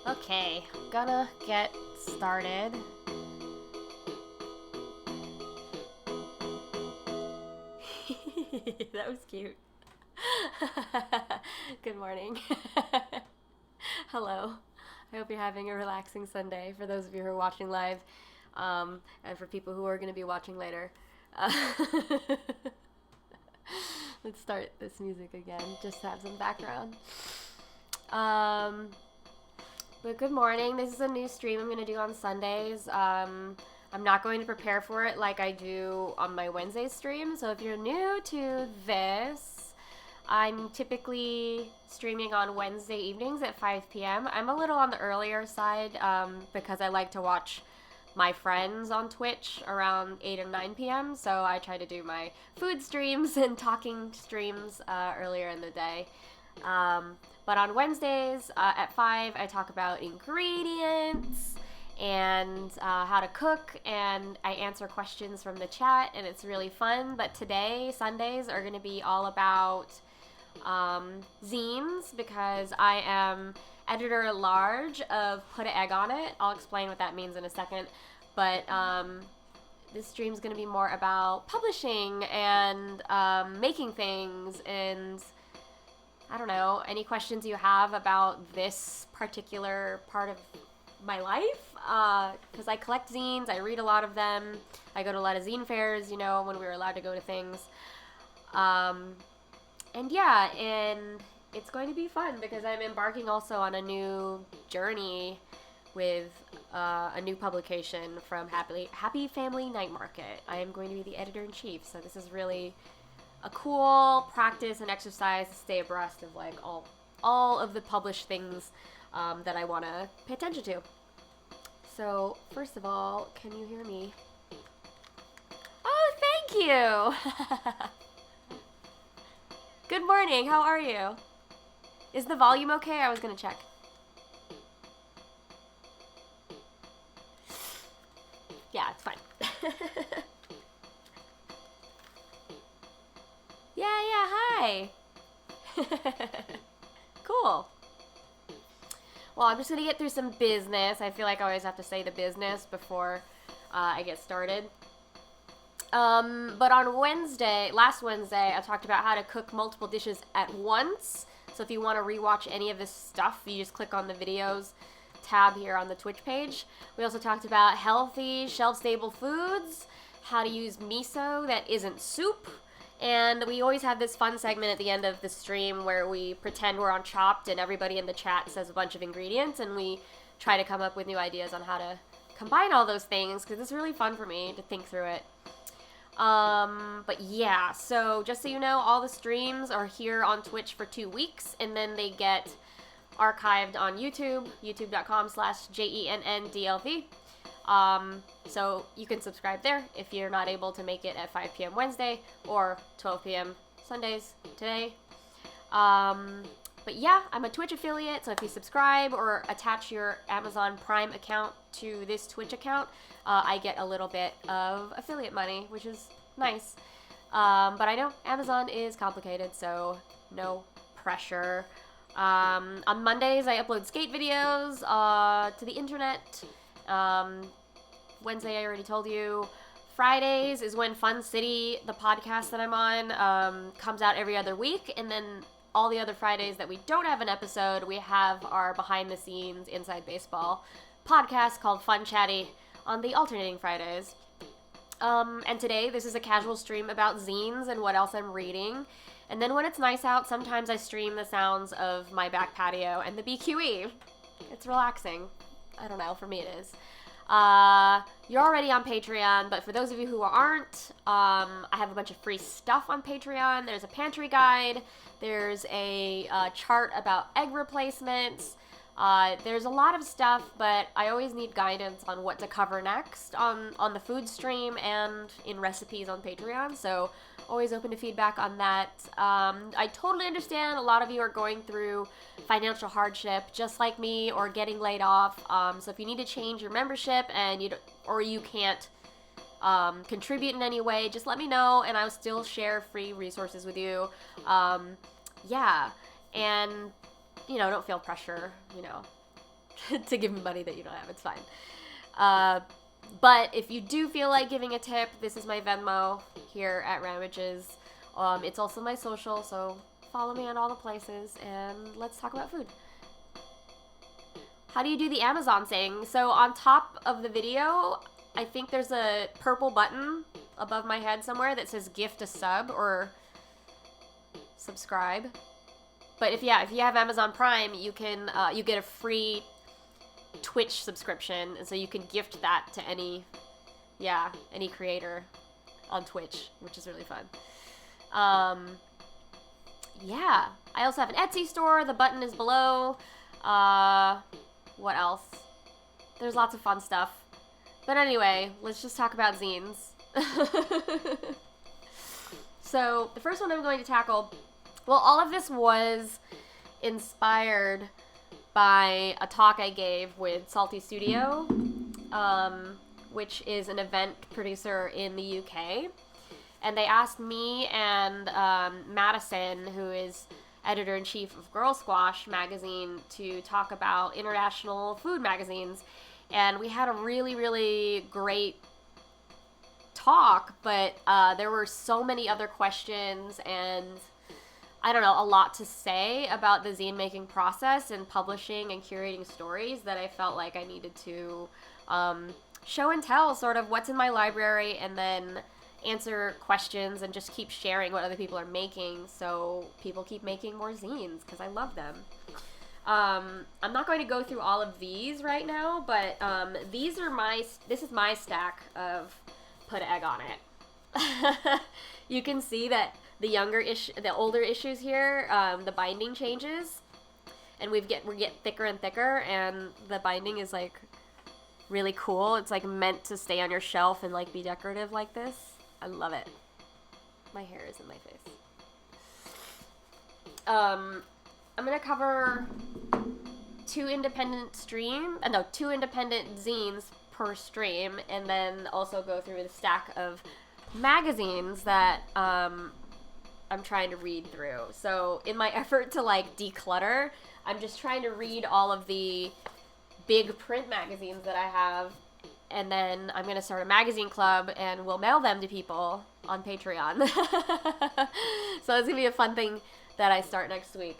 Okay, gonna get started. That was cute. Good morning. Hello. I hope you're having a relaxing Sunday for those of you who are watching live, and for people who are going to be watching later. Uh, let's start this music again, just to have some background. But good morning. This is a new stream I'm going to do on Sundays. I'm not going to prepare for it like I do on my Wednesday stream. So if you're new to this, I'm typically streaming on Wednesday evenings at 5 p.m. I'm a little on the earlier side because I like to watch my friends on Twitch around 8 or 9 p.m. So I try to do my food streams and talking streams earlier in the day. But on Wednesdays at 5, I talk about ingredients and how to cook, and I answer questions from the chat, and it's really fun. But today, Sundays, are going to be all about zines, because I am editor-at-large of Put an Egg on It. I'll explain what that means in a second. But this stream's going to be more about publishing and making things, and I don't know, any questions you have about this particular part of my life, because I collect zines, I read a lot of them, I go to a lot of zine fairs, when we were allowed to go to things, and it's going to be fun because I'm embarking also on a new journey with a new publication from Happy Family Night Market. I am going to be the editor-in-chief, so this is really a cool practice and exercise to stay abreast of like all of the published things that I want to pay attention to. So first of all, can you hear me? Oh, thank you. Good morning. How are you? Is the volume okay? I was gonna check. Yeah, it's fine. Yeah, hi. Cool. Well, I'm just going to get through some business. I feel like I always have to say the business before I get started. But on last Wednesday, I talked about how to cook multiple dishes at once. So if you want to rewatch any of this stuff, you just click on the videos tab here on the Twitch page. We also talked about healthy, shelf-stable foods, how to use miso that isn't soup. And we always have this fun segment at the end of the stream where we pretend we're on Chopped and everybody in the chat says a bunch of ingredients, and we try to come up with new ideas on how to combine all those things, because it's really fun for me to think through it. But yeah, so just so you know, all the streams are here on Twitch for 2 weeks, and then they get archived on YouTube, youtube.com/JENNDLV. So you can subscribe there if you're not able to make it at 5 p.m. Wednesday or 12 p.m. Sundays today. But yeah, I'm a Twitch affiliate, so if you subscribe or attach your Amazon Prime account to this Twitch account, I get a little bit of affiliate money, which is nice. But I know Amazon is complicated, so no pressure. On Mondays, I upload skate videos to the internet. Wednesday, I already told you. Fridays is when Fun City, the podcast that I'm on, comes out every other week. And then all the other Fridays that we don't have an episode, we have our behind the scenes Inside Baseball podcast called Fun Chatty on the alternating Fridays. And today, this is a casual stream about zines and what else I'm reading. And then when it's nice out, sometimes I stream the sounds of my back patio and the BQE. It's relaxing. I don't know, for me it is. You're already on Patreon, but for those of you who aren't, I have a bunch of free stuff on Patreon. There's a pantry guide. There's a chart about egg replacements. There's a lot of stuff, but I always need guidance on what to cover next on the food stream and in recipes on Patreon, so always open to feedback on that. I totally understand a lot of you are going through financial hardship just like me, or getting laid off, so if you need to change your membership and you can't contribute in any way, just let me know and I'll still share free resources with you. And don't feel pressure, to give me money that you don't have. It's fine. But if you do feel like giving a tip, this is my Venmo here at Ramages. It's also my social, so follow me on all the places, and let's talk about food. How do you do the Amazon thing? So on top of the video, I think there's a purple button above my head somewhere that says gift a sub or subscribe. But if you have Amazon Prime, you can you get a free Twitch subscription, and so you can gift that to any creator on Twitch, which is really fun. I also have an Etsy store. The button is below. What else? There's lots of fun stuff. But anyway, let's just talk about zines. So the first one I'm going to tackle, well, all of this was inspired by a talk I gave with Salty Studio, which is an event producer in the UK. And they asked me and Madison, who is editor-in-chief of Girl Squash magazine, to talk about international food magazines. And we had a really, really great talk, but there were so many other questions and, I don't know, a lot to say about the zine making process and publishing and curating stories that I felt like I needed to show and tell sort of what's in my library, and then answer questions and just keep sharing what other people are making so people keep making more zines, because I love them. I'm not going to go through all of these right now, but this is my stack of Put an Egg on It. You can see that the older issues here, the binding changes, and we get thicker and thicker, and the binding is like really cool. It's like meant to stay on your shelf and like be decorative like this. I love it. My hair is in my face. I'm gonna cover two independent zines per stream, and then also go through the stack of magazines that I'm trying to read through. So in my effort to like declutter, I'm just trying to read all of the big print magazines that I have, and then I'm going to start a magazine club, and we'll mail them to people on Patreon. So it's going to be a fun thing that I start next week.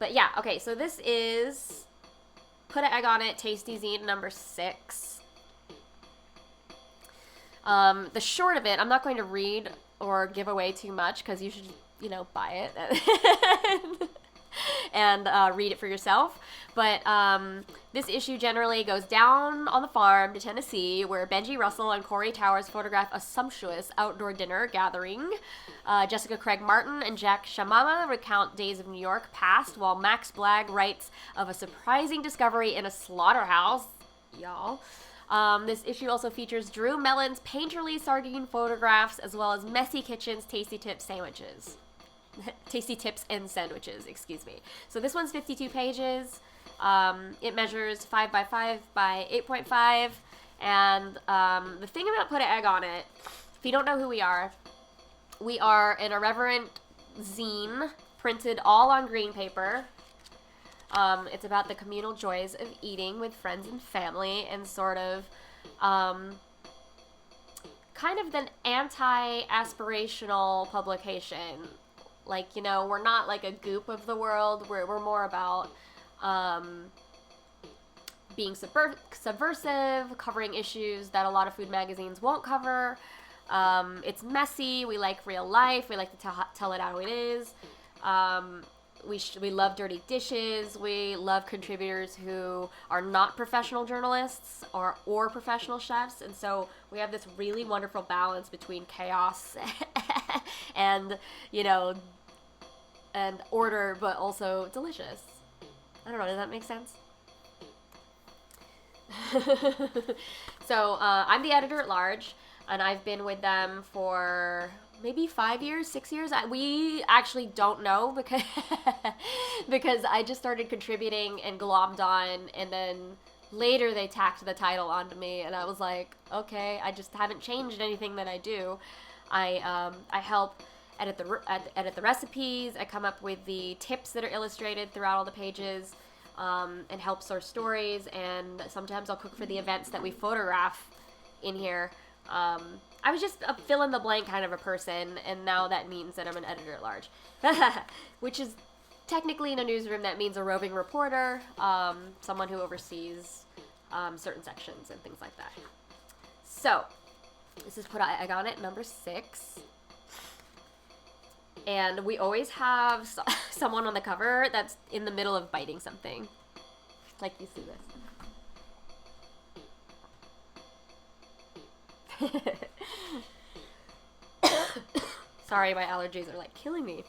But yeah, okay, so this is Put an Egg on It, Tasty Zine number 6. The short of it, I'm not going to read or give away too much, because you should, buy it and read it for yourself. But this issue generally goes down on the farm to Tennessee, where Benji Russell and Corey Towers photograph a sumptuous outdoor dinner gathering. Jessica Craig Martin and Jack Shamama recount days of New York past, while Max Blagg writes of a surprising discovery in a slaughterhouse. Y'all. This issue also features Drew Mellon's painterly sardine photographs, as well as Messy Kitchen's Tasty Tips sandwiches. Tasty Tips and Sandwiches, excuse me. So this one's 52 pages. It measures 5 by 5 by 8.5. And the thing about Put an Egg on It, if you don't know who we are an irreverent zine printed all on green paper. It's about the communal joys of eating with friends and family, and sort of kind of an anti-aspirational publication. Like, we're not like a Goop of the world. We're more about being subversive, covering issues that a lot of food magazines won't cover. It's messy. We like real life. We like to tell it how it is. We love dirty dishes. We love contributors who are not professional journalists or professional chefs. And so we have this really wonderful balance between chaos and, and order, but also delicious. I don't know. Does that make sense? So I'm the editor-at-large, and I've been with them for maybe 5 years, 6 years. We actually don't know because because I just started contributing and glommed on, and then later they tacked the title onto me, and I was like, okay, I just haven't changed anything that I do. I help edit the recipes. I come up with the tips that are illustrated throughout all the pages. and help source stories, and sometimes I'll cook for the events that we photograph in here. I was just a fill-in-the-blank kind of a person, and now that means that I'm an editor-at-large. Which is technically in a newsroom, that means a roving reporter, someone who oversees certain sections and things like that. So, this is put egg on it, number 6. And we always have someone on the cover that's in the middle of biting something. Like you see this. Sorry, my allergies are like killing me.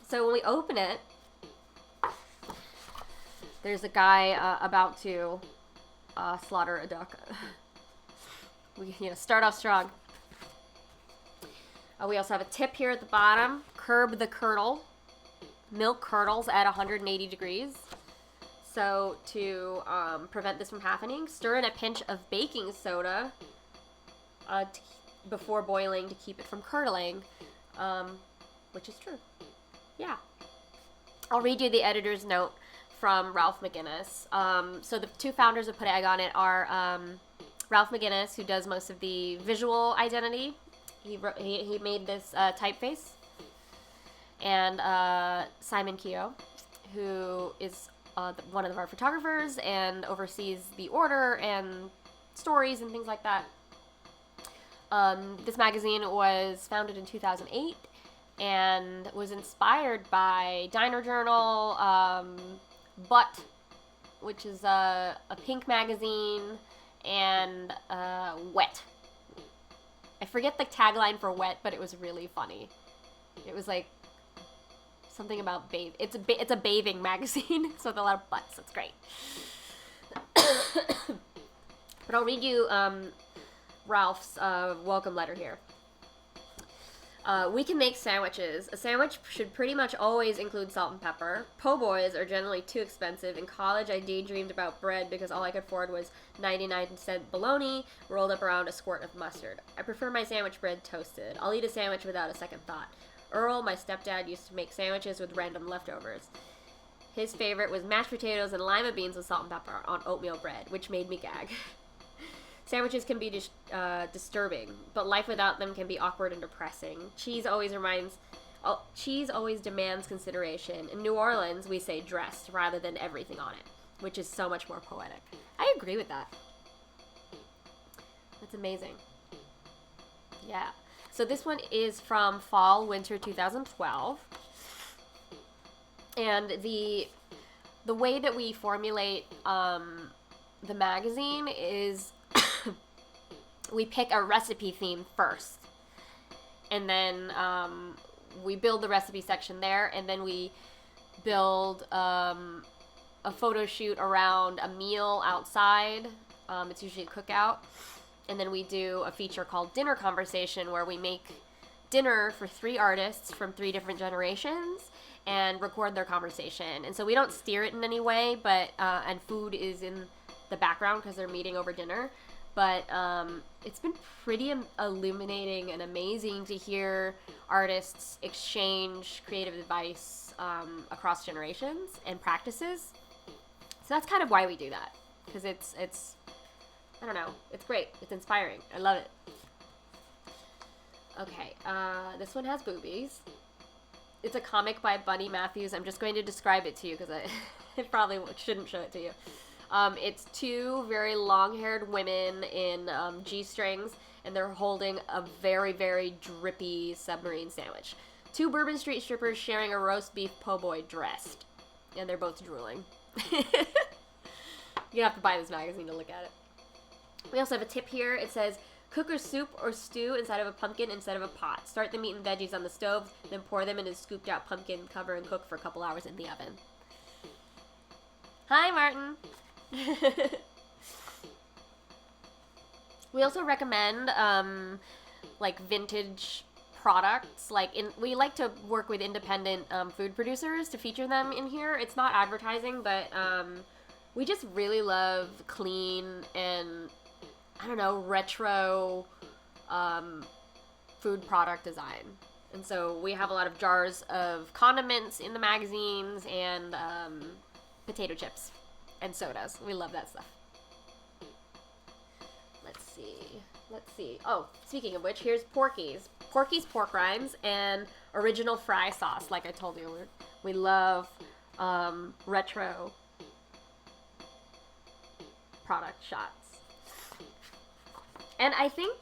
So when we open it, there's a guy about to slaughter a duck. We start off strong. We also have a tip here at the bottom. Curb the curdle. Milk curdles at 180 degrees. So to prevent this from happening, stir in a pinch of baking soda before boiling to keep it from curdling, which is true. Yeah. I'll read you the editor's note from Ralph McGinnis. So the 2 founders of Put Egg on It are Ralph McGinnis, who does most of the visual identity. He made this typeface, and Simon Keogh, who is one of our photographers and oversees the order and stories and things like that. This magazine was founded in 2008 and was inspired by Diner Journal, Butt, which is a pink magazine, and Wet. I forget the tagline for Wet, but it was really funny. It was like something about bathe. It's a bathing magazine, so with a lot of butts. That's great. But I'll read you Ralph's welcome letter here. We can make sandwiches. A sandwich should pretty much always include salt and pepper. Po' boys are generally too expensive. In college, I daydreamed about bread because all I could afford was 99-cent bologna rolled up around a squirt of mustard. I prefer my sandwich bread toasted. I'll eat a sandwich without a second thought. Earl, my stepdad, used to make sandwiches with random leftovers. His favorite was mashed potatoes and lima beans with salt and pepper on oatmeal bread, which made me gag. Sandwiches can be disturbing, but life without them can be awkward and depressing. Cheese always demands consideration. In New Orleans, we say dressed rather than everything on it, which is so much more poetic. I agree with that. That's amazing. Yeah. So this one is from fall, winter 2012. And the way that we formulate the magazine is we pick a recipe theme first, and then we build the recipe section there, and then we build a photo shoot around a meal outside. It's usually a cookout, and then we do a feature called Dinner Conversation, where we make dinner for 3 artists from 3 different generations and record their conversation. And so we don't steer it in any way, but and food is in the background because they're meeting over dinner. But it's been pretty illuminating and amazing to hear artists exchange creative advice across generations and practices. So that's kind of why we do that, because it's I don't know, it's great. It's inspiring. I love it. Okay, this one has boobies. It's a comic by Bunny Matthews. I'm just going to describe it to you because I probably shouldn't show it to you. It's 2 very long-haired women in G-strings, and they're holding a very, very drippy submarine sandwich. 2 Bourbon Street strippers sharing a roast beef po' boy dressed, and they're both drooling. You have to buy this magazine to look at it. We also have a tip here. It says, cook or soup or stew inside of a pumpkin instead of a pot. Start the meat and veggies on the stove, then pour them in a scooped out pumpkin, cover and cook for a couple hours in the oven. Hi, Martin. We also recommend like vintage products. We like to work with independent food producers to feature them in here. It's not advertising, but we just really love clean and, I don't know, retro food product design. And so we have a lot of jars of condiments in the magazines and potato chips and sodas. We love that stuff. Let's see. Oh, speaking of which, here's Porky's. Porky's pork rinds and original fry sauce. Like I told you, we love retro product shots. And I think,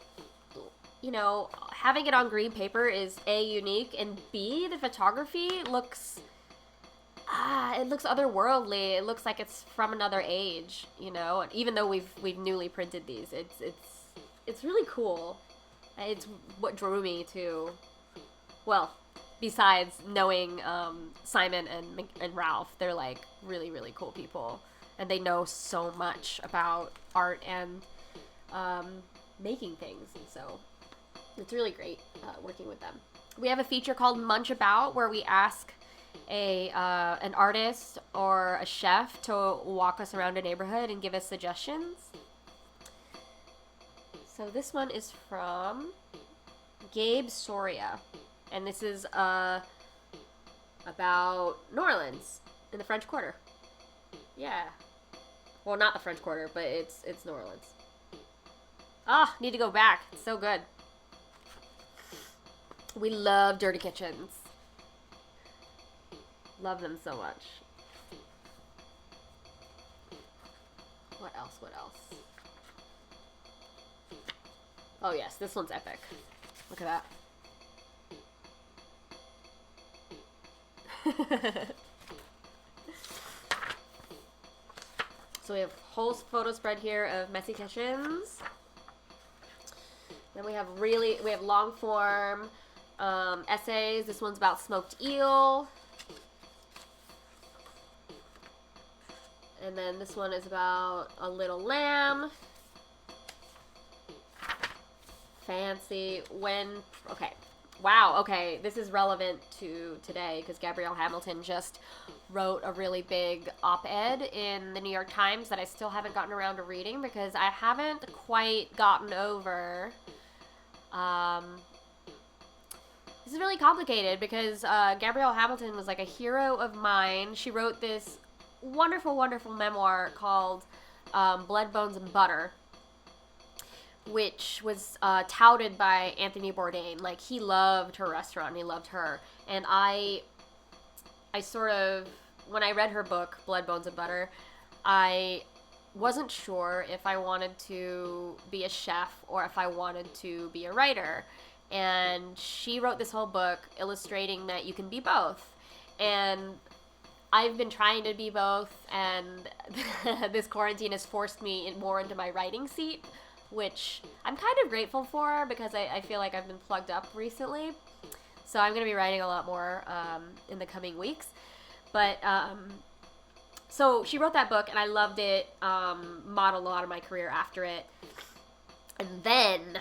you know, having it on green paper is A, unique, and B, the photography looks it looks otherworldly. It looks like it's from another age, you know. And even though we've newly printed these, it's really cool. It's what drew me to, well, besides knowing Simon and Ralph, they're like really, really cool people, and they know so much about art and making things. So it's really great working with them. We have a feature called Munch About, where we ask an artist or a chef to walk us around a neighborhood and give us suggestions. So this one is from Gabe Soria, and this is about New Orleans in the French Quarter. Yeah. Well, not the French Quarter, but it's New Orleans. Ah, need to go back. It's so good. We love dirty kitchens. Love them so much. What else? Oh yes, this one's epic. Look at that. So we have whole photo spread here of messy kitchens. Then we have long form essays. This one's about smoked eel. And then this one is about a little lamb. Fancy. Okay. Wow, okay. This is relevant to today because Gabrielle Hamilton just wrote a really big op-ed in the New York Times that I still haven't gotten around to reading because I haven't quite gotten over. This is really complicated because Gabrielle Hamilton was like a hero of mine. She wrote this wonderful, wonderful memoir called Blood, Bones, and Butter, which was touted by Anthony Bourdain. Like, he loved her restaurant, and he loved her. And I sort of, when I read her book, Blood, Bones, and Butter, I wasn't sure if I wanted to be a chef or if I wanted to be a writer. And she wrote this whole book illustrating that you can be both. And I've been trying to be both, and this quarantine has forced me more into my writing seat, which I'm kind of grateful for because I feel like I've been plugged up recently. So I'm going to be writing a lot more in the coming weeks. But so she wrote that book, and I loved it, modeled a lot of my career after it. And then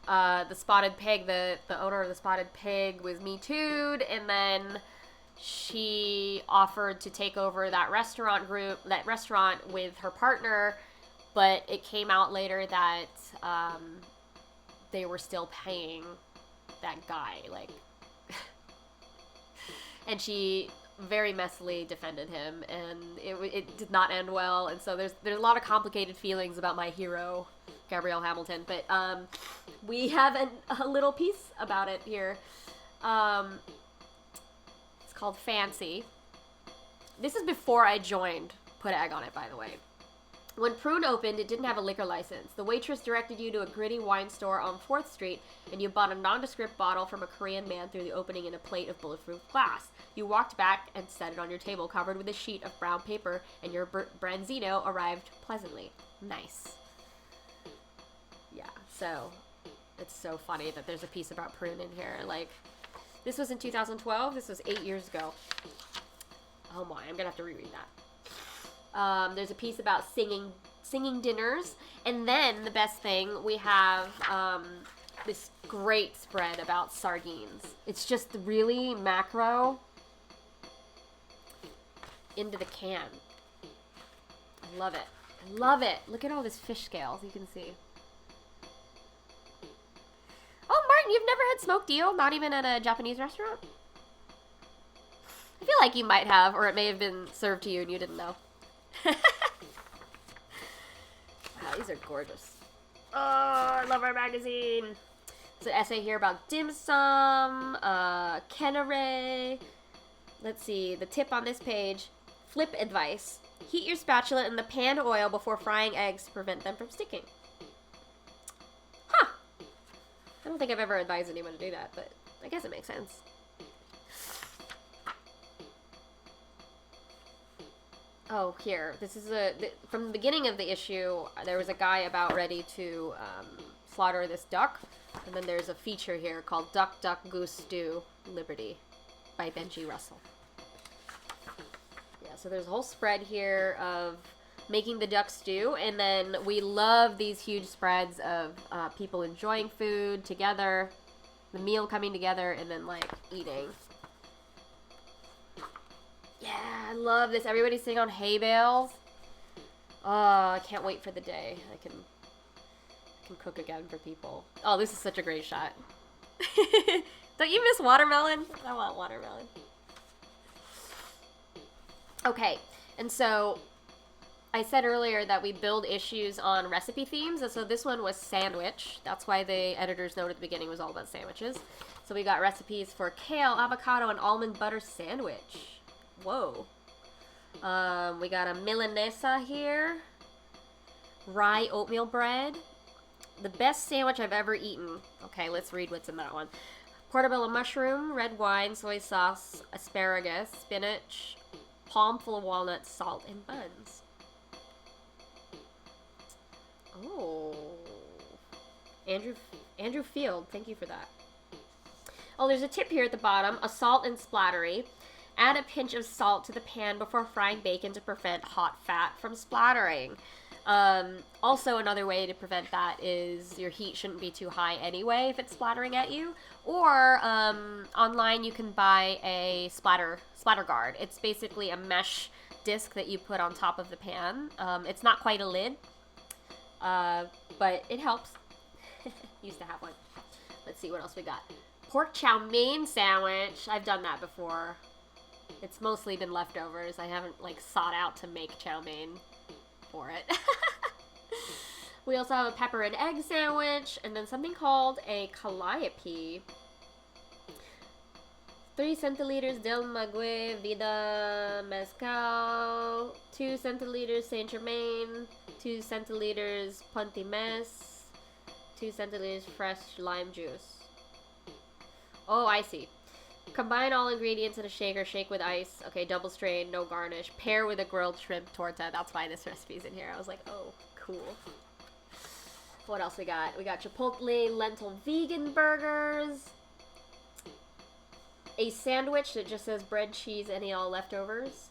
the Spotted Pig, the owner of the Spotted Pig was Me Too'd, and then she offered to take over that restaurant with her partner, but it came out later that they were still paying that guy, like, and she very messily defended him, and it did not end well, and so there's a lot of complicated feelings about my hero, Gabrielle Hamilton, but we have a little piece about it here. It's called Fancy. This is before I joined Put Egg on It, by the way. When Prune opened, it didn't have a liquor license. The waitress directed you to a gritty wine store on 4th Street, and you bought a nondescript bottle from a Korean man through the opening in a plate of bulletproof glass. You walked back and set it on your table, covered with a sheet of brown paper, and your branzino arrived pleasantly. Nice. Yeah, so it's so funny that there's a piece about Prune in here. Like, this was in 2012. This was 8 years ago. Oh my, I'm gonna have to reread that. There's a piece about singing dinners, and then the best thing, we have this great spread about sardines. It's just really macro into the can. I love it. I love it. Look at all this fish scales you can see. Oh, You've never had smoked eel? Not even at a Japanese restaurant? I feel like you might have, or it may have been served to you and you didn't know. Wow, these are gorgeous. Oh, I love our magazine. There's an essay here about dim sum, Kenare. Let's see, the tip on this page. Flip advice. Heat your spatula in the pan oil before frying eggs to prevent them from sticking. Huh. I don't think I've ever advised anyone to do that, but I guess it makes sense. Oh, here. This is from the beginning of the issue, there was a guy about ready to slaughter this duck. And then there's a feature here called Duck, Duck, Goose Stew, Liberty by Benji Russell. Yeah, so there's a whole spread here of making the duck stew. And then we love these huge spreads of people enjoying food together, the meal coming together, and then, like, eating. Yeah, I love this. Everybody's sitting on hay bales. Oh, I can't wait for the day I can cook again for people. Oh, this is such a great shot. Don't you miss watermelon? I want watermelon. Okay, and so I said earlier that we build issues on recipe themes, and so this one was sandwich. That's why the editor's note at the beginning was all about sandwiches. So we got recipes for kale, avocado, and almond butter sandwich. Whoa. We got a milanesa here. Rye oatmeal bread. The best sandwich I've ever eaten. Okay, let's read what's in that one. Portobello mushroom, red wine, soy sauce, asparagus, spinach, palm full of walnuts, salt, and buns. Oh. Andrew Field, thank you for that. Oh, there's a tip here at the bottom. A salt and splattery. Add a pinch of salt to the pan before frying bacon to prevent hot fat from splattering. Also, another way to prevent that is your heat shouldn't be too high anyway if it's splattering at you. Or online you can buy a splatter guard. It's basically a mesh disc that you put on top of the pan. It's not quite a lid, but it helps. Used to have one. Let's see what else we got. Pork chow mein sandwich. I've done that before. It's mostly been leftovers. I haven't, like, sought out to make chow mein for it. We also have a pepper and egg sandwich, and then something called a calliope. 3 centiliters Del Maguey Vida Mezcal, 2 centiliters Saint Germain, 2 centiliters Pontimes, 2 centiliters fresh lime juice. Oh, I see. Combine all ingredients in a shaker, shake with ice. Okay, double strain, no garnish. Pair with a grilled shrimp torta. That's why this recipe's in here. I was like, oh, cool. What else we got? We got Chipotle lentil vegan burgers. A sandwich that just says bread, cheese, any all leftovers.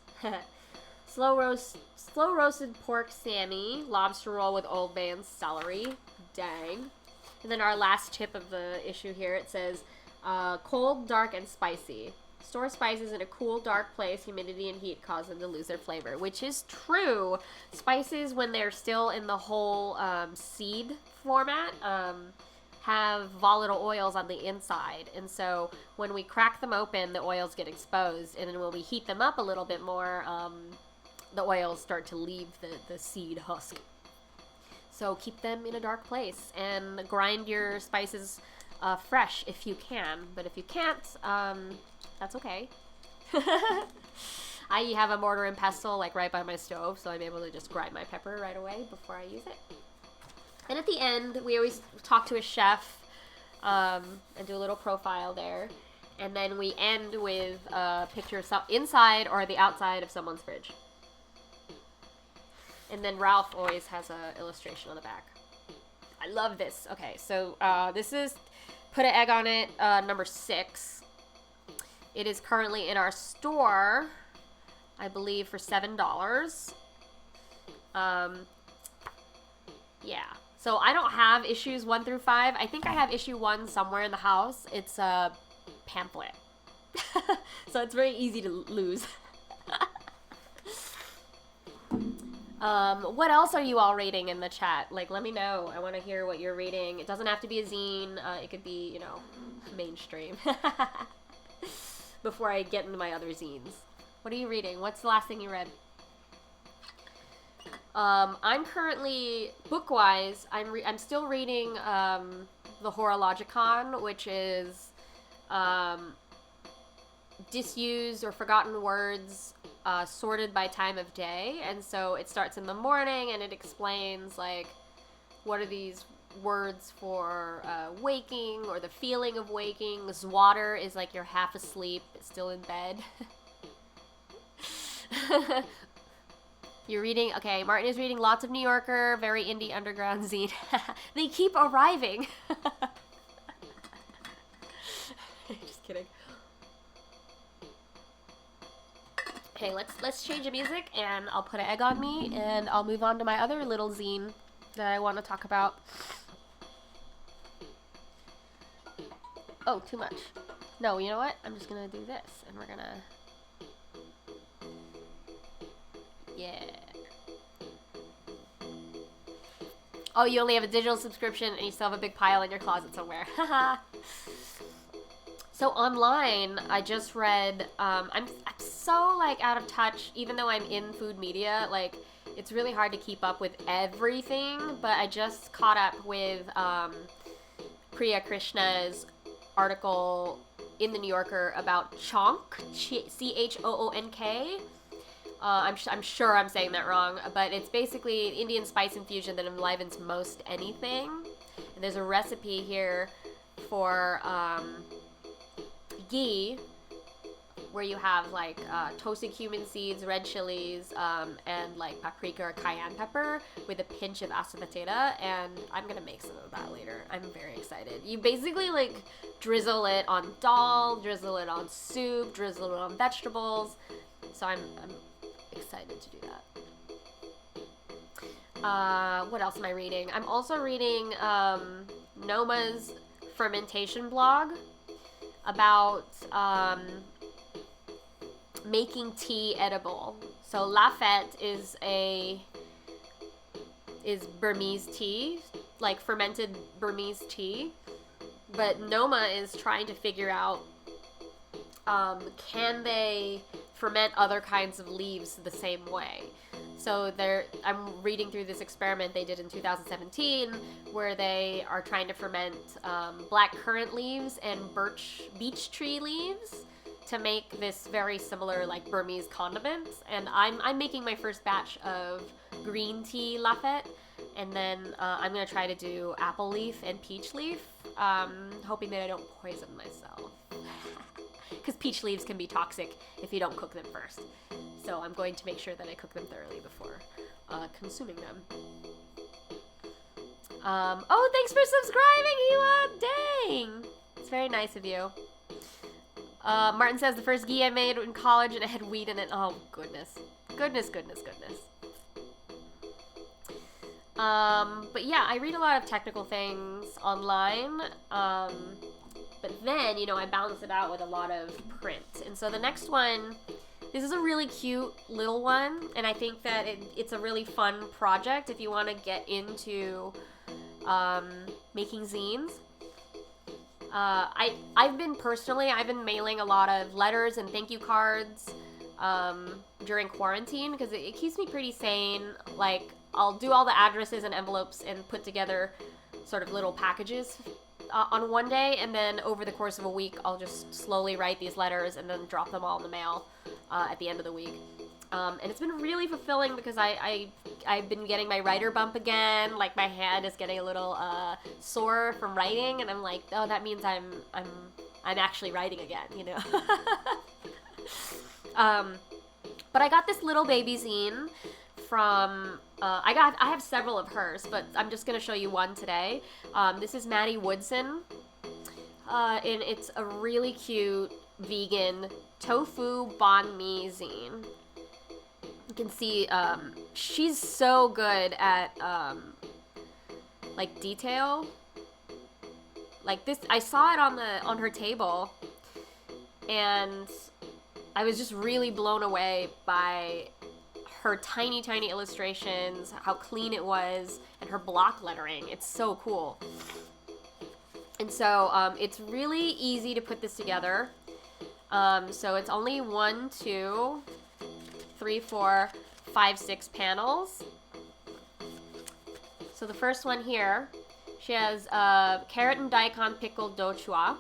Slow roasted pork Sammy. Lobster roll with Old Bay and celery. Dang. And then our last tip of the issue here, it says cold, dark, and spicy. Store spices in a cool, dark place. Humidity and heat cause them to lose their flavor, which is true. Spices, when they're still in the whole seed format, have volatile oils on the inside. And so when we crack them open, the oils get exposed. And then when we heat them up a little bit more, the oils start to leave the seed husk. So keep them in a dark place and grind your spices fresh if you can. But if you can't, that's okay. I have a mortar and pestle like right by my stove, so I'm able to just grind my pepper right away before I use it. And at the end, we always talk to a chef and do a little profile there. And then we end with a picture of inside or the outside of someone's fridge. And then Ralph always has an illustration on the back. I love this. Okay, so this is Put an Egg on It, number 6. It is currently in our store, I believe, for $7. Yeah. So I don't have issues 1 through 5. I think I have issue 1 somewhere in the house. It's a pamphlet. So it's very easy to lose. What else are you all reading in the chat? Like, let me know. I want to hear what you're reading. It doesn't have to be a zine. It could be, you know, mainstream. Before I get into my other zines. What are you reading? What's the last thing you read? I'm currently, book-wise, I'm still reading, The Horologicon, which is, disused or forgotten words sorted by time of day. And so it starts in the morning and it explains, like, what are these words for waking or the feeling of waking. Zwatter is like you're half asleep, still in bed. You're reading, okay, Martin is reading lots of New Yorker, very indie underground zine. They keep arriving. Just kidding. Okay, let's change the music, and I'll put an egg on me, and I'll move on to my other little zine that I want to talk about. Oh, too much. No, you know what? I'm just gonna do this, and we're gonna... Yeah. Oh, you only have a digital subscription, and you still have a big pile in your closet somewhere. Haha. So online, I just read, I'm so, like, out of touch, even though I'm in food media, like, it's really hard to keep up with everything, but I just caught up with, Priya Krishna's article in the New Yorker about chonk, Choonk. I'm sure I'm saying that wrong, but it's basically Indian spice infusion that enlivens most anything, and there's a recipe here for, ghee, where you have like toasted cumin seeds, red chilies, and like paprika or cayenne pepper with a pinch of asafoetida, and I'm gonna make some of that later. I'm very excited. You basically like drizzle it on dal, drizzle it on soup, drizzle it on vegetables. So I'm excited to do that. What else am I reading? I'm also reading Noma's fermentation blog about making tea edible. So Lafette is Burmese tea, like fermented Burmese tea. But Noma is trying to figure out, can they ferment other kinds of leaves the same way? So I'm reading through this experiment they did in 2017 where they are trying to ferment black currant leaves and beech tree leaves to make this very similar like Burmese condiment. And I'm making my first batch of green tea Lafette, and then I'm gonna try to do apple leaf and peach leaf, hoping that I don't poison myself. Because peach leaves can be toxic if you don't cook them first. So I'm going to make sure that I cook them thoroughly before consuming them. Oh, thanks for subscribing, Hila! Dang! It's very nice of you. Martin says the first ghee I made in college and it had wheat in it. Oh, goodness. Goodness. But yeah, I read a lot of technical things online. But then, I balance it out with a lot of print. And so the next one, this is a really cute little one, and I think that it's a really fun project if you want to get into making zines. I've been mailing a lot of letters and thank you cards during quarantine because it keeps me pretty sane. Like, I'll do all the addresses and envelopes and put together sort of little packages on one day, and then over the course of a week I'll just slowly write these letters and then drop them all in the mail at the end of the week. And it's been really fulfilling because I've been getting my writer bump again. Like, my hand is getting a little sore from writing, and I'm like, oh, that means I'm actually writing again, But I got this little baby zine from I have several of hers, but I'm just gonna show you one today. This is Maddy Woodson, and it's a really cute vegan Tofu Banh zine. You can see she's so good at like detail. Like this, I saw it on her table, and I was just really blown away by her tiny, tiny illustrations, how clean it was, and her block lettering. It's so cool. And so it's really easy to put this together. So it's only 1, 2, 3, 4, 5, 6 panels. So the first one here, she has carrot and daikon pickled dochua,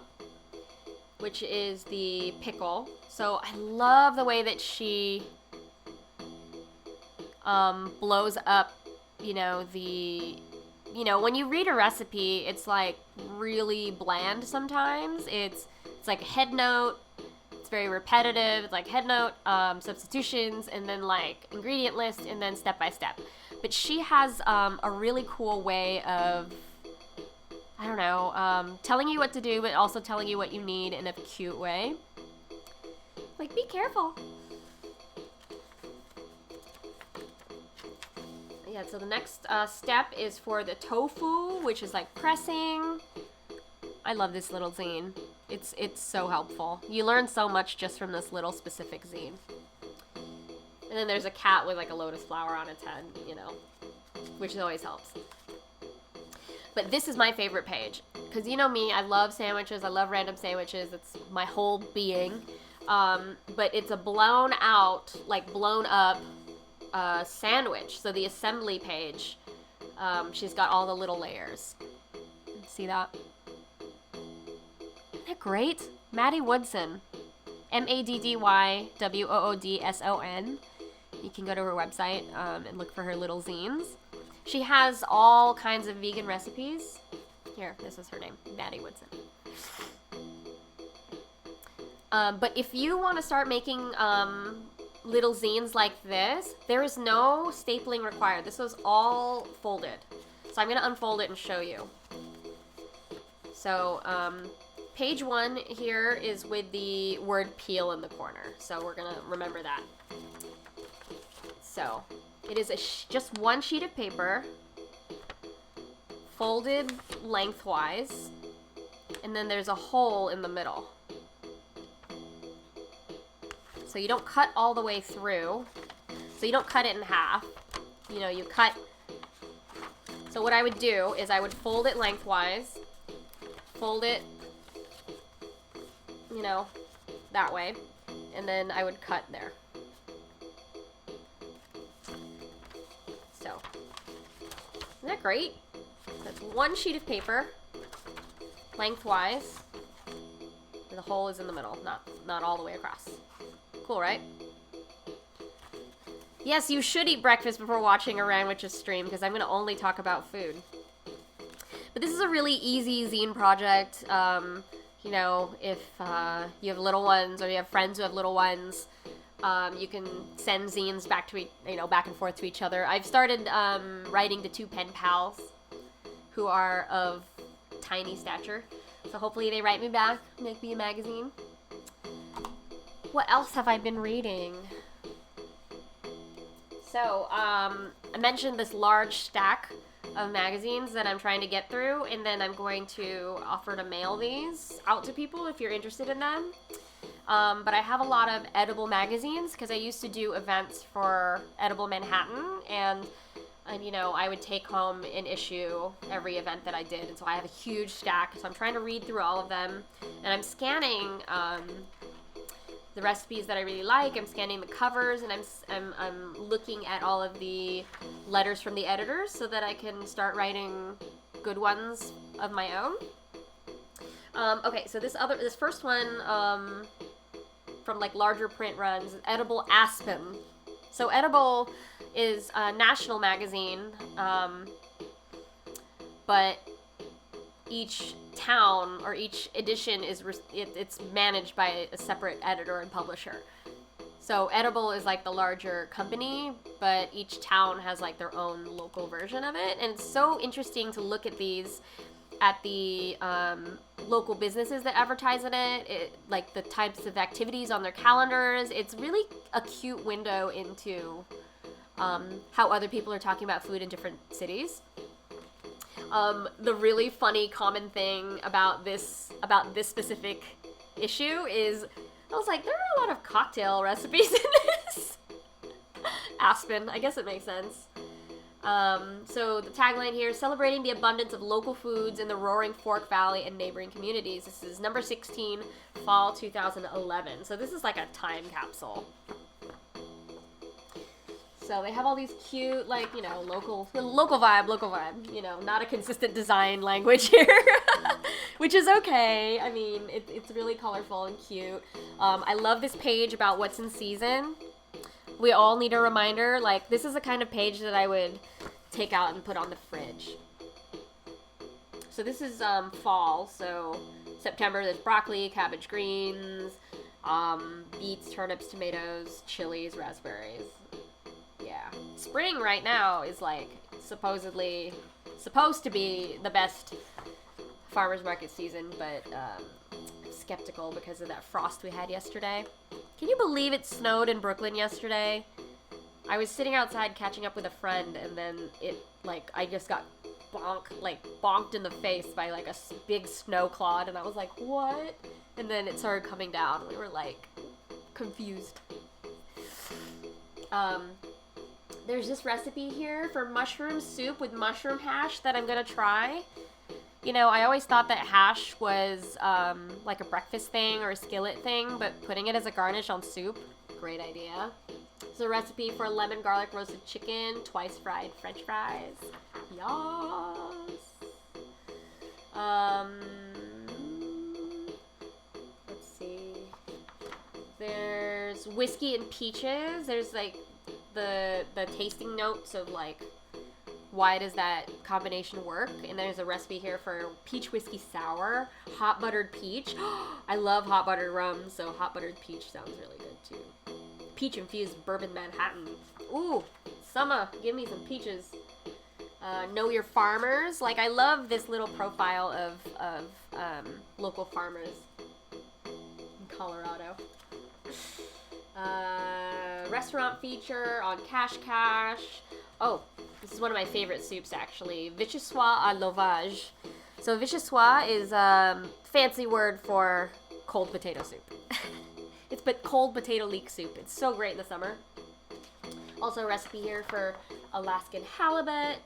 which is the pickle. So I love the way that she blows up, when you read a recipe, it's like really bland sometimes. It's like a head note. It's very repetitive. It's like head note, substitutions, and then like ingredient list, and then step by step. But she has a really cool way of, telling you what to do, but also telling you what you need in a cute way. Like, be careful. Yeah, so the next step is for the tofu, which is like pressing. I love this little zine. It's so helpful. You learn so much just from this little specific zine. And then there's a cat with like a lotus flower on its head, which always helps. But this is my favorite page, because you know me, I love sandwiches, I love random sandwiches, it's my whole being. But it's a blown up sandwich. So the assembly page, she's got all the little layers. See that? Isn't that great? Maddy Woodson. MADDYWOODSON. You can go to her website and look for her little zines. She has all kinds of vegan recipes. Here, this is her name, Maddy Woodson. But if you want to start making little zines like this, there is no stapling required. This was all folded. So I'm going to unfold it and show you. So page 1 here is with the word peel in the corner. So we're going to remember that. So it is just one sheet of paper, folded lengthwise, and then there's a hole in the middle. So you don't cut all the way through. So you don't cut it in half. You cut. So what I would do is I would fold it lengthwise, fold it, that way, and then I would cut there. So, isn't that great? That's one sheet of paper, lengthwise, and the hole is in the middle, not all the way across. Cool, right? Yes, you should eat breakfast before watching a Ranwich's stream, because I'm going to only talk about food. But this is a really easy zine project. If you have little ones or you have friends who have little ones, you can send zines back and forth to each other. I've started writing to 2 pen pals who are of tiny stature. So hopefully they write me back, make me a magazine. What else have I been reading? So, I mentioned this large stack of magazines that I'm trying to get through, and then I'm going to offer to mail these out to people if you're interested in them. But I have a lot of edible magazines because I used to do events for Edible Manhattan, and I would take home an issue every event that I did, and so I have a huge stack. So I'm trying to read through all of them, and I'm scanning the recipes that I really like. I'm scanning the covers, and I'm looking at all of the letters from the editors so that I can start writing good ones of my own. Okay, so this first one from like larger print runs, Edible Aspen. So Edible is a national magazine, but each town or each edition it's managed by a separate editor and publisher. So Edible is like the larger company, but each town has like their own local version of it. And it's so interesting to look at these at the local businesses that advertise in it, like the types of activities on their calendars. It's really a cute window into how other people are talking about food in different cities. The really funny common thing about this specific issue is I was like, there are a lot of cocktail recipes in this. Aspen. I guess it makes sense. So the tagline here, celebrating the abundance of local foods in the Roaring Fork Valley and neighboring communities. This is number 16, fall 2011. So this is like a time capsule. So they have all these cute, like, you know, local vibe, you know, not a consistent design language here, which is okay. I mean, it's really colorful and cute. I love this page about what's in season. We all need a reminder, like, this is the kind of page that I would take out and put on the fridge. So this is fall, so September, there's broccoli, cabbage greens, beets, turnips, tomatoes, chilies, raspberries. Yeah. Spring right now is, like, supposedly supposed to be the best farmer's market season, but I'm skeptical because of that frost we had yesterday. Can you believe it snowed in Brooklyn yesterday? I was sitting outside catching up with a friend, and then it, like, I just got bonked in the face by, like, a big snow clod, and I was like, what? And then it started coming down, and we were, like, confused. There's this recipe here for mushroom soup with mushroom hash that I'm gonna try. You know, I always thought that hash was like a breakfast thing or a skillet thing, but putting it as a garnish on soup, great idea. It's a recipe for lemon garlic roasted chicken, twice fried French fries. Yes. Let's see. There's whiskey and peaches. There's like the tasting notes of like why does that combination work, and there's a recipe here for peach whiskey sour, hot buttered peach. I love hot buttered rum, so hot buttered peach sounds really good too. Peach infused bourbon Manhattan. Ooh, summer, give me some peaches. Know your farmers. Like, I love this little profile of local farmers in Colorado. Restaurant feature on Cash Cash. Oh, this is one of my favorite soups, actually. Vichyssoise à l'ovage. So vichyssoise is a fancy word for cold potato soup. It's but cold potato leek soup. It's so great in the summer. Also a recipe here for Alaskan halibut.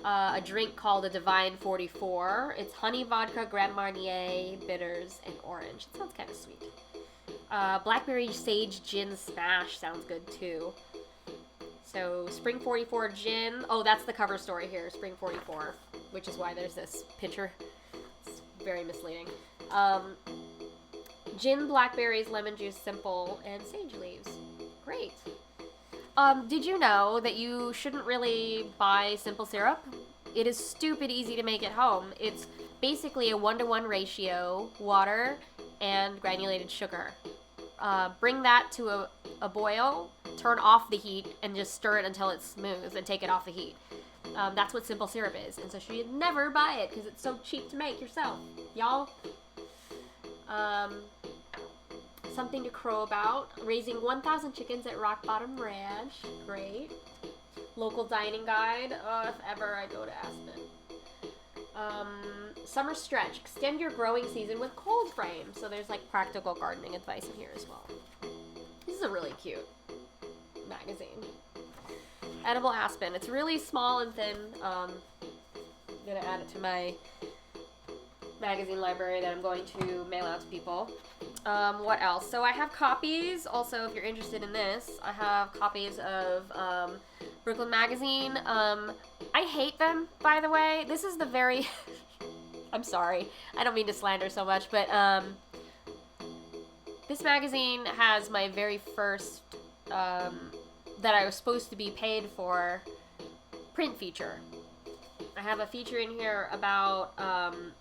A drink called a Divine 44. It's honey vodka, Grand Marnier, bitters, and orange. It sounds kind of sweet. Blackberry sage gin smash sounds good too. So Spring 44 gin. Oh, that's the cover story here, Spring 44, which is why there's this picture. It's very misleading. Gin, blackberries, lemon juice, simple, and sage leaves. Great. Did you know that you shouldn't really buy simple syrup? It is stupid easy to make at home. It's basically a 1-to-1 ratio, water and granulated sugar. Bring that to a boil, turn off the heat, and just stir it until it's smooth and take it off the heat. That's what simple syrup is, and so you should never buy it because it's so cheap to make yourself, y'all. Something to crow about. Raising 1,000 chickens at Rock Bottom Ranch. Great. Local dining guide. If ever I go to Aspen. Summer stretch. Extend your growing season with cold frame. So there's like practical gardening advice in here as well. This is a really cute magazine. Edible Aspen. It's really small and thin. I'm going to add it to my magazine library that I'm going to mail out to people. What else? So I have copies. Also, if you're interested in this, I have copies of Brooklyn Magazine. I hate them, by the way. This is the very... I'm sorry. I don't mean to slander so much, but this magazine has my very first, that I was supposed to be paid for, print feature. I have a feature in here about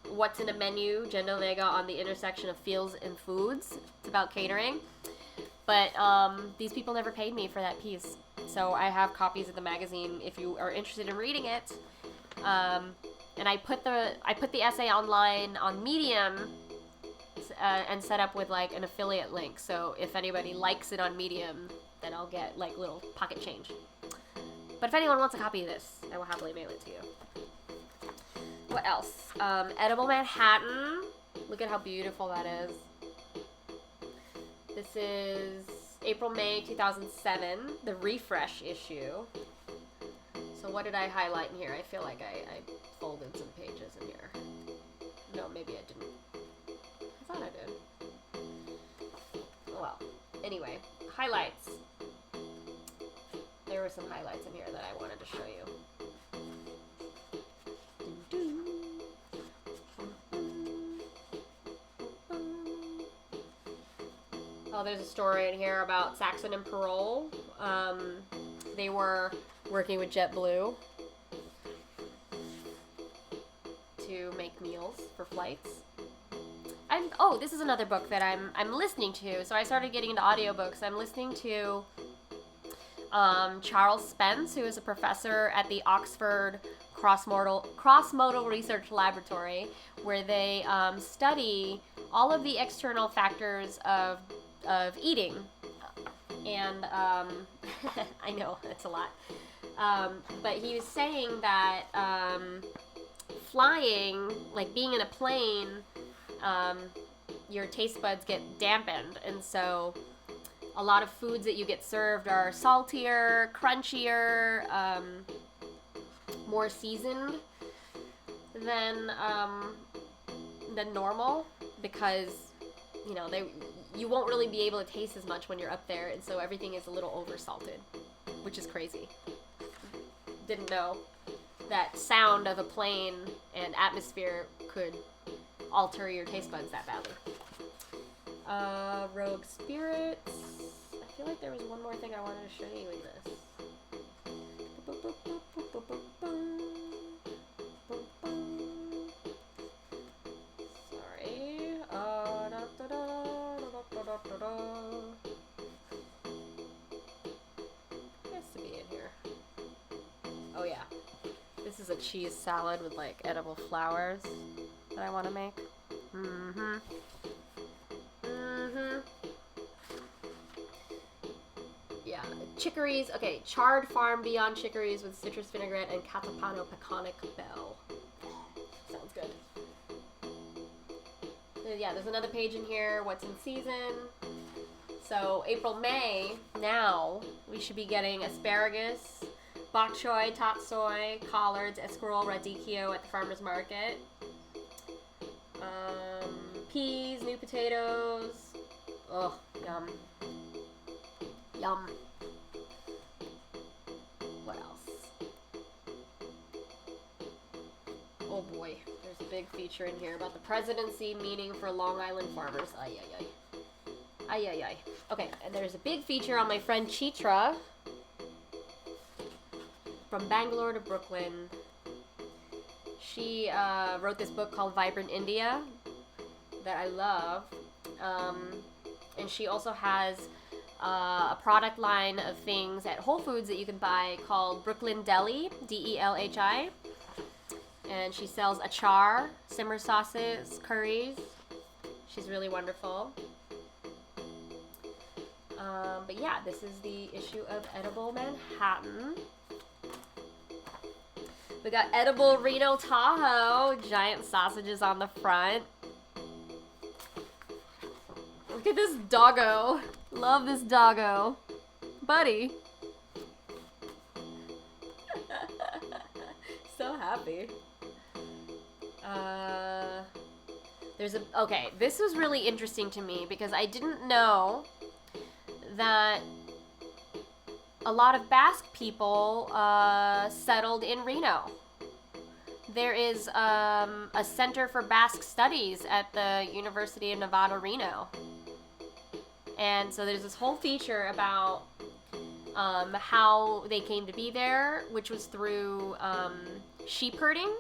what's in a menu, Jenn Vega on the intersection of fields and foods. It's about catering. But these people never paid me for that piece. So I have copies of the magazine if you are interested in reading it. And I put the essay online on Medium and set up with like an affiliate link. So if anybody likes it on Medium, then I'll get like little pocket change. But if anyone wants a copy of this, I will happily mail it to you. What else? Edible Manhattan. Look at how beautiful that is. This is April, May 2007, the refresh issue. So what did I highlight in here? I feel like I folded some pages in here. No, maybe I didn't. I thought I did. Well, anyway, highlights. There were some highlights in here that I wanted to show you. Oh, there's a story in here about Saxon and Parole. They were working with JetBlue to make meals for flights. Oh, this is another book that I'm listening to. So I started getting into audiobooks. I'm listening to Charles Spence, who is a professor at the Oxford Cross-Modal Research Laboratory, where they study all of the external factors of eating. And I know, that's a lot. But he was saying that flying, like being in a plane, your taste buds get dampened. And so a lot of foods that you get served are saltier, crunchier, more seasoned than normal, because you won't really be able to taste as much when you're up there, and so everything is a little over salted, which is crazy. Didn't know that sound of a plane and atmosphere could alter your taste buds that badly. Rogue Spirits. I feel like there was one more thing I wanted to show you in this. Sorry. It has to be in here. Oh yeah. This is a cheese salad with like edible flowers that I want to make. Yeah, chicories. Okay, charred farm beyond chicories with citrus vinaigrette and catapano peconic bell. Sounds good. Yeah, there's another page in here. What's in season? So April, May. Now we should be getting asparagus, bok choy, top soy, collards, escarole, radicchio at the farmer's market. Peas, new potatoes. Oh, yum. Yum. What else? Oh boy, there's a big feature in here about the presidency meeting for Long Island farmers. Ay, ay, ay. Ay, ay, ay. Okay, and there's a big feature on my friend Chitra from Bangalore to Brooklyn. She wrote this book called Vibrant India that I love. And she also has a product line of things at Whole Foods that you can buy called Brooklyn Deli, Delhi. And she sells achar, simmer sauces, curries. She's really wonderful. But yeah, this is the issue of Edible Manhattan. We got Edible Reno Tahoe, giant sausages on the front. Look at this doggo. Love this doggo. Buddy. So happy. Okay, this was really interesting to me because I didn't know that a lot of Basque people settled in Reno. There is a Center for Basque Studies at the University of Nevada, Reno. And so there's this whole feature about how they came to be there, which was through sheep herding.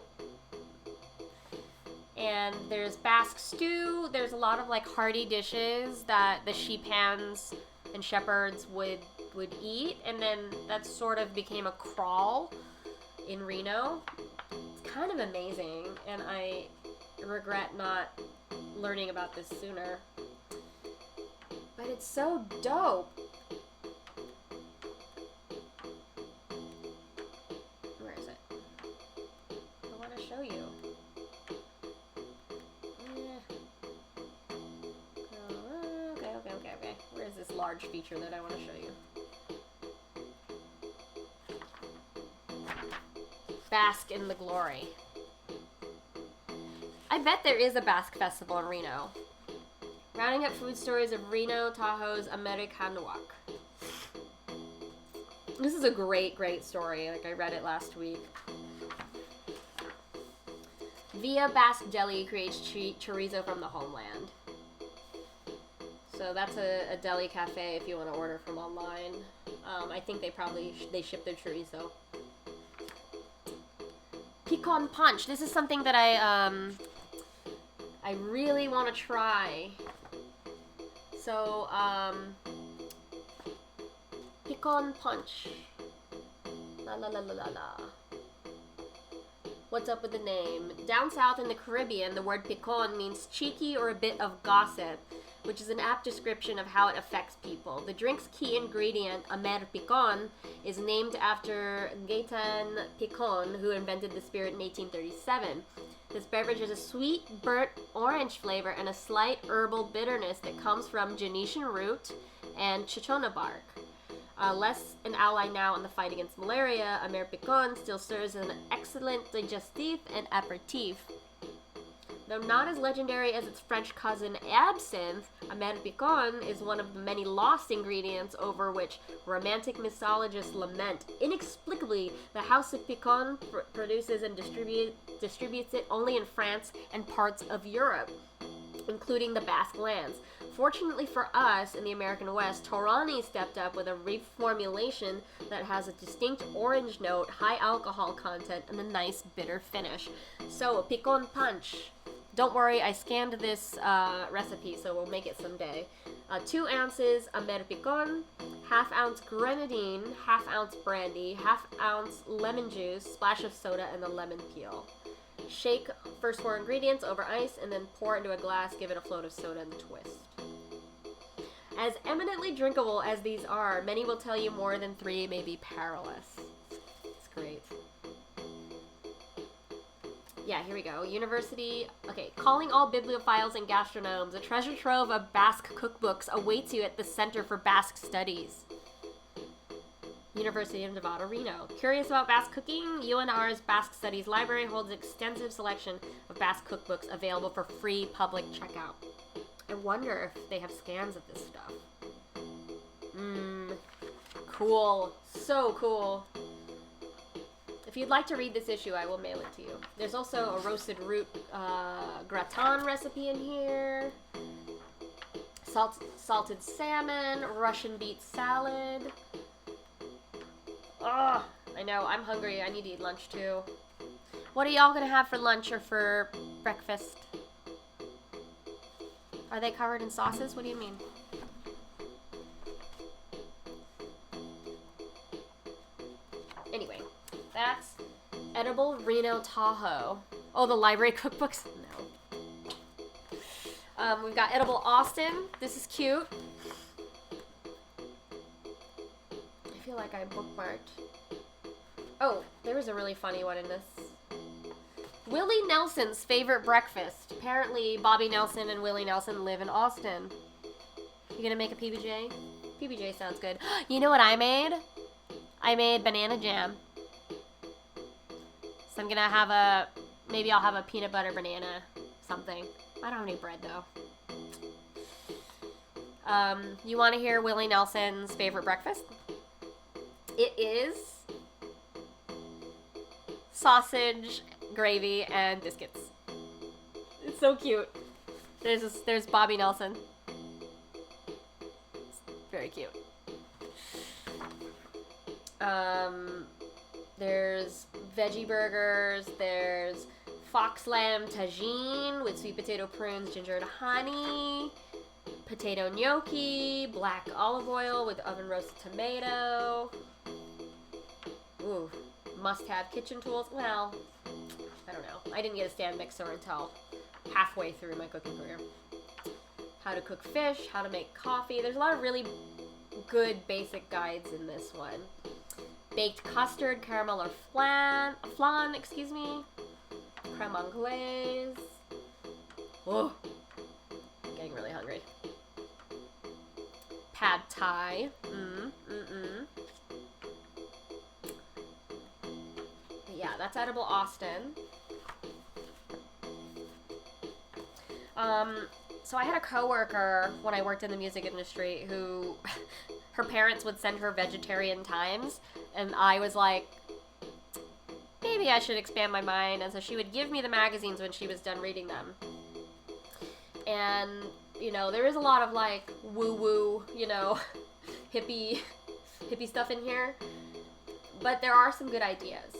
And there's Basque stew. There's a lot of like hearty dishes that the sheep hands and shepherds would eat, and then that sort of became a crawl in Reno. It's kind of amazing, and I regret not learning about this sooner. But it's so dope. Where is it? I want to show you. Okay. Where is this large feature that I want to show you. Bask in the glory. I bet there is a Basque festival in Reno. Rounding up food stories of Reno, Tahoe's Americanwalk. This is a great, great story. Like, I read it last week. Via Basque Deli creates chorizo from the homeland. So that's a deli cafe if you want to order from online. I think they ship their chorizo. Pecan punch. This is something that I really want to try. So, pecan punch. La la la la la la. What's up with the name? Down south in the Caribbean, the word pecan means cheeky or a bit of gossip, which is an apt description of how it affects people. The drink's key ingredient, Amer Pecan, is named after Gaetan Picon, who invented the spirit in 1837. This beverage has a sweet, burnt orange flavor and a slight herbal bitterness that comes from gentian root and chichona bark. Less an ally now in the fight against malaria, Amer Pecan still serves as an excellent digestif and aperitif. Though not as legendary as its French cousin absinthe, Amer Pecan is one of the many lost ingredients over which romantic mixologists lament. Inexplicably, the House of Pecan produces and distributes it only in France and parts of Europe, including the Basque lands. Fortunately for us in the American West, Torani stepped up with a reformulation that has a distinct orange note, high alcohol content, and a nice bitter finish. So, pecan punch. Don't worry, I scanned this recipe, so we'll make it someday. 2 ounces Amer Pecan, ½ ounce grenadine, ½ ounce brandy, ½ ounce lemon juice, splash of soda, and the lemon peel. Shake first 4 ingredients over ice, and then pour into a glass, give it a float of soda, and twist. As eminently drinkable as these are, many will tell you more than 3 may be perilous. It's great. Yeah, here we go. University. Okay, calling all bibliophiles and gastronomes. A treasure trove of Basque cookbooks awaits you at the Center for Basque Studies. University of Nevada, Reno. Curious about Basque cooking? UNR's Basque Studies Library holds an extensive selection of Basque cookbooks available for free public checkout. I wonder if they have scans of this stuff. Cool. So cool. If you'd like to read this issue, I will mail it to you. There's also a roasted root gratin recipe in here. Salted salmon, Russian beet salad. Ugh, I know, I'm hungry. I need to eat lunch too. What are y'all gonna have for lunch or for breakfast? Are they covered in sauces? What do you mean? Anyway, that's Edible Reno Tahoe. Oh, the library cookbooks? No. We've got Edible Austin. This is cute. I feel like I bookmarked. Oh, there was a really funny one in this. Willie Nelson's favorite breakfast. Apparently, Bobby Nelson and Willie Nelson live in Austin. You gonna make a PBJ? PBJ sounds good. You know what I made? I made banana jam. So I'm gonna have maybe I'll have a peanut butter banana something. I don't have any bread though. You wanna hear Willie Nelson's favorite breakfast? It is sausage, gravy, and biscuits. It's so cute. There's Bobby Nelson. It's very cute. There's veggie burgers. There's fox lamb tagine with sweet potato, prunes, ginger, and honey. Potato gnocchi, black olive oil with oven roasted tomato. Ooh, must have kitchen tools. Well, I don't know. I didn't get a stand mixer until halfway through my cooking career. How to cook fish, how to make coffee. There's a lot of really good basic guides in this one. Baked custard, caramel or flan, excuse me. Creme anglaise. Oh, I'm getting really hungry. pad thai. But yeah, that's Edible Austin. So I had a coworker when I worked in the music industry who her parents would send her Vegetarian Times, and I was like, maybe I should expand my mind. And so she would give me the magazines when she was done reading them. And, you know, there is a lot of like woo-woo, you know, hippie stuff in here, but there are some good ideas.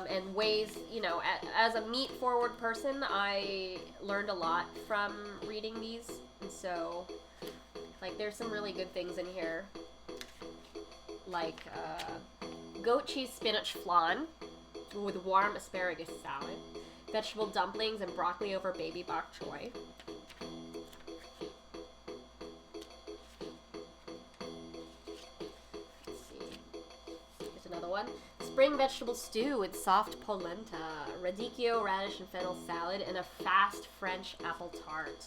And ways, you know, as a meat-forward person, I learned a lot from reading these, and so, like, there's some really good things in here, like, goat cheese spinach flan with warm asparagus salad, vegetable dumplings, and broccoli over baby bok choy. Let's see. Here's another one. Spring vegetable stew with soft polenta, radicchio, radish, and fennel salad, and a fast French apple tart.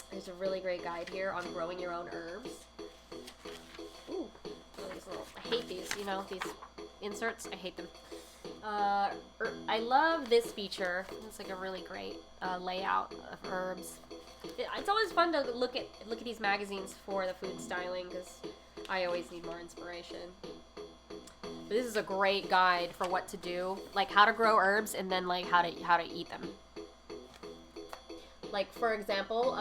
There's a really great guide here on growing your own herbs. Ooh, I hate these, you know, these inserts. I hate them. I love this feature. It's like a really great layout of herbs. It's always fun to look at these magazines for the food styling, because I always need more inspiration. But this is a great guide for what to do, like how to grow herbs and then like how to eat them. Like, for example,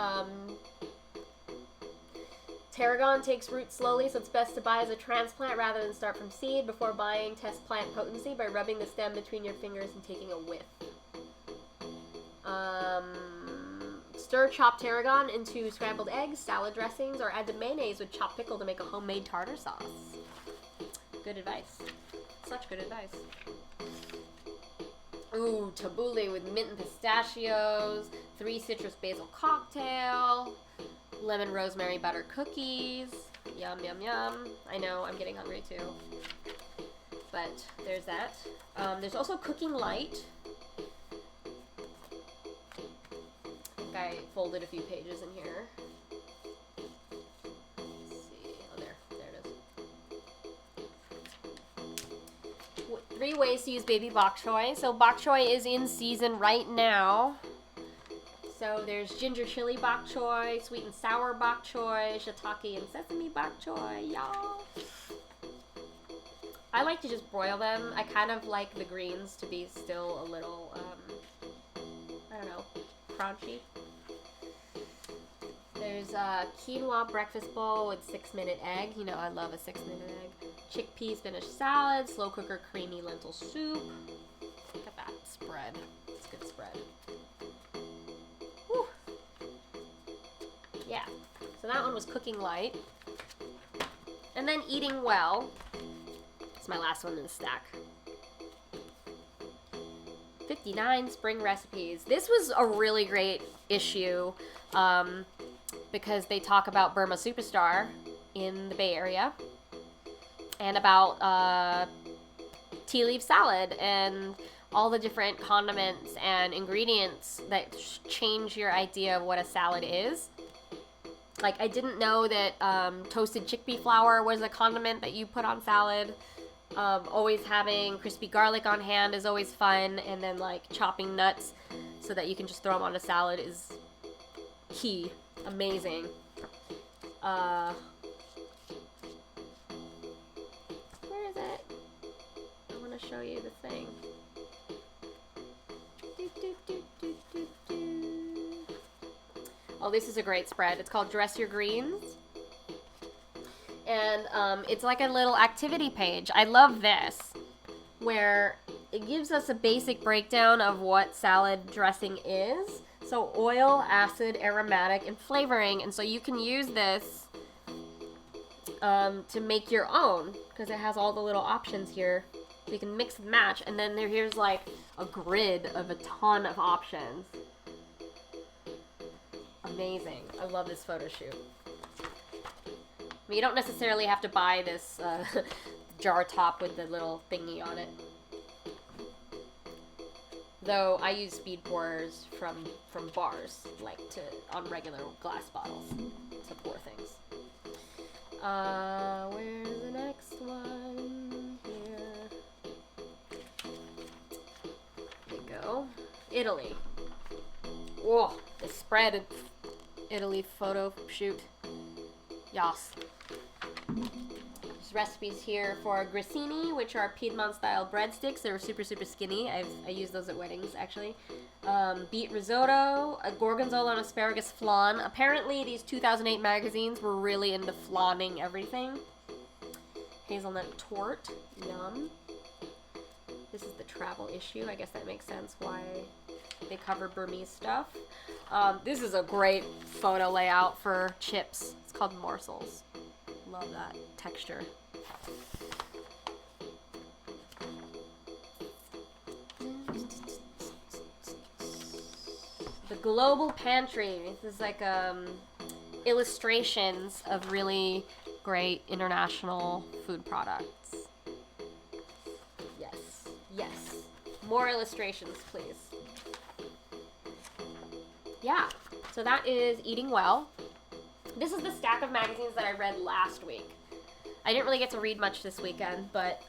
tarragon takes root slowly, so it's best to buy as a transplant rather than start from seed. Before buying, test plant potency by rubbing the stem between your fingers and taking a whiff. Stir chopped tarragon into scrambled eggs, salad dressings, or add to mayonnaise with chopped pickle to make a homemade tartar sauce. Good advice. Such good advice. Ooh, tabbouleh with mint and pistachios, 3 citrus basil cocktail, lemon rosemary butter cookies. Yum, yum, yum. I know, I'm getting hungry too. But there's that. There's also cooking light. I folded a few pages in here. Let's see. Oh, there it is. 3 ways to use baby bok choy. So bok choy is in season right now. So there's ginger chili bok choy, sweet and sour bok choy, shiitake and sesame bok choy, y'all. I like to just broil them. I kind of like the greens to be still a little, I don't know, crunchy. There's a quinoa breakfast bowl with 6-minute egg. You know, I love a 6-minute egg. Chickpea spinach salad, slow cooker creamy lentil soup. Look at that spread. It's a good spread. Whew. Yeah. So that one was cooking light. And then eating well. It's my last one in the stack. 59 spring recipes. This was a really great issue. Because they talk about Burma Superstar in the Bay Area and about tea leaf salad and all the different condiments and ingredients that change your idea of what a salad is. Like, I didn't know that toasted chickpea flour was a condiment that you put on salad. Always having crispy garlic on hand is always fun, and then like chopping nuts so that you can just throw them on a salad is key. Amazing. Where is it? I want to show you the thing. Oh, this is a great spread. It's called Dress Your Greens. And it's like a little activity page. I love this, where it gives us a basic breakdown of what salad dressing is. So oil, acid, aromatic, and flavoring. And so you can use this to make your own, because it has all the little options here. So you can mix and match. And then here's like a grid of a ton of options. Amazing. I love this photo shoot. I mean, you don't necessarily have to buy this jar top with the little thingy on it. Though I use speed pourers from bars, like on regular glass bottles to pour things. Where's the next one? Here. There we go. Italy. Whoa, the spread Italy photo shoot. Yas. There's recipes here for grissini, which are Piedmont-style breadsticks. They're super, super skinny. I use those at weddings, actually. Beet risotto, a gorgonzola and asparagus flan. Apparently, these 2008 magazines were really into flaunting everything. Hazelnut torte. Yum. This is the travel issue. I guess that makes sense why they cover Burmese stuff. This is a great photo layout for chips. It's called morsels. Love that texture. The Global Pantry. This is like illustrations of really great international food products. Yes, yes. More illustrations, please. Yeah, so that is Eating Well. This is the stack of magazines that I read last week. I didn't really get to read much this weekend, but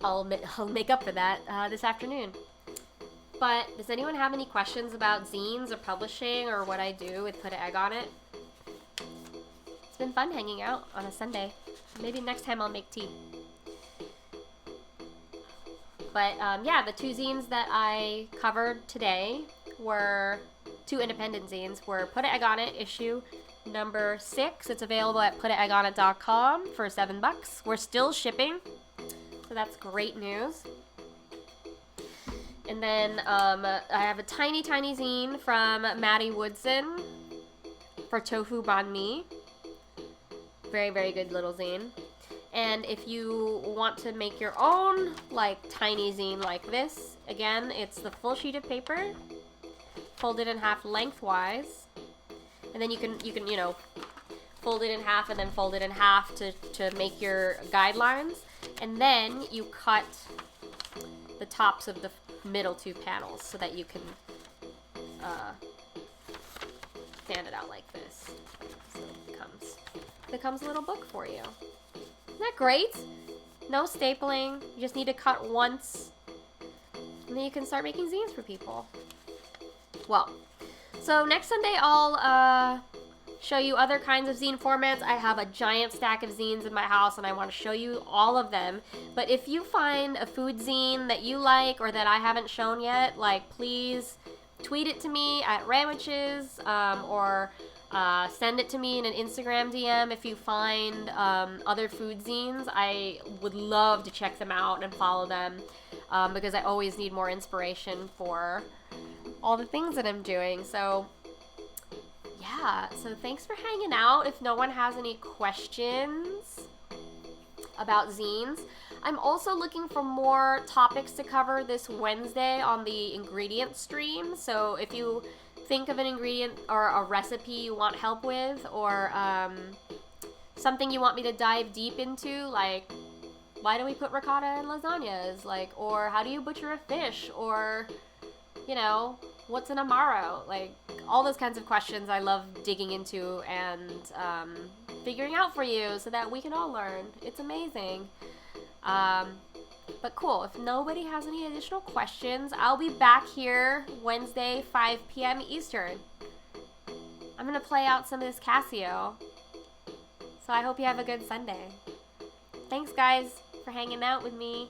I'll make up for that this afternoon. But does anyone have any questions about zines or publishing or what I do with Put an Egg on It? It's been fun hanging out on a Sunday. Maybe next time I'll make tea. But yeah, the two zines that I covered today were two independent zines. Were Put an Egg on It issue number 6. It's available at putaeggonit.com for $7. We're still shipping, so that's great news. And then I have a tiny, tiny zine from Maddy Woodson for Tofu Banh. Very, very good little zine. And if you want to make your own, like, tiny zine like this, again, it's the full sheet of paper, folded in half lengthwise, and then you can you know, fold it in half and then fold it in half to make your guidelines, and then you cut the tops of the middle two panels so that you can stand it out like this. So it becomes a little book for you. Isn't that great? No stapling. You just need to cut once, and then you can start making zines for people. Well, so next Sunday I'll show you other kinds of zine formats. I have a giant stack of zines in my house, and I want to show you all of them. But if you find a food zine that you like or that I haven't shown yet, like, please tweet it to me at Ramwiches, or send it to me in an Instagram DM if you find other food zines. I would love to check them out and follow them, because I always need more inspiration for all the things that I'm doing. So yeah, so thanks for hanging out. If no one has any questions about zines, I'm also looking for more topics to cover this Wednesday on the ingredient stream. So if you think of an ingredient or a recipe you want help with, or something you want me to dive deep into, like, why do we put ricotta in lasagnas? Like, or how do you butcher a fish? Or, you know, what's an amaro? Like, all those kinds of questions I love digging into and figuring out for you so that we can all learn. It's amazing. But cool. If nobody has any additional questions, I'll be back here Wednesday, 5 p.m. Eastern. I'm going to play out some of this Casio. So I hope you have a good Sunday. Thanks, guys, for hanging out with me.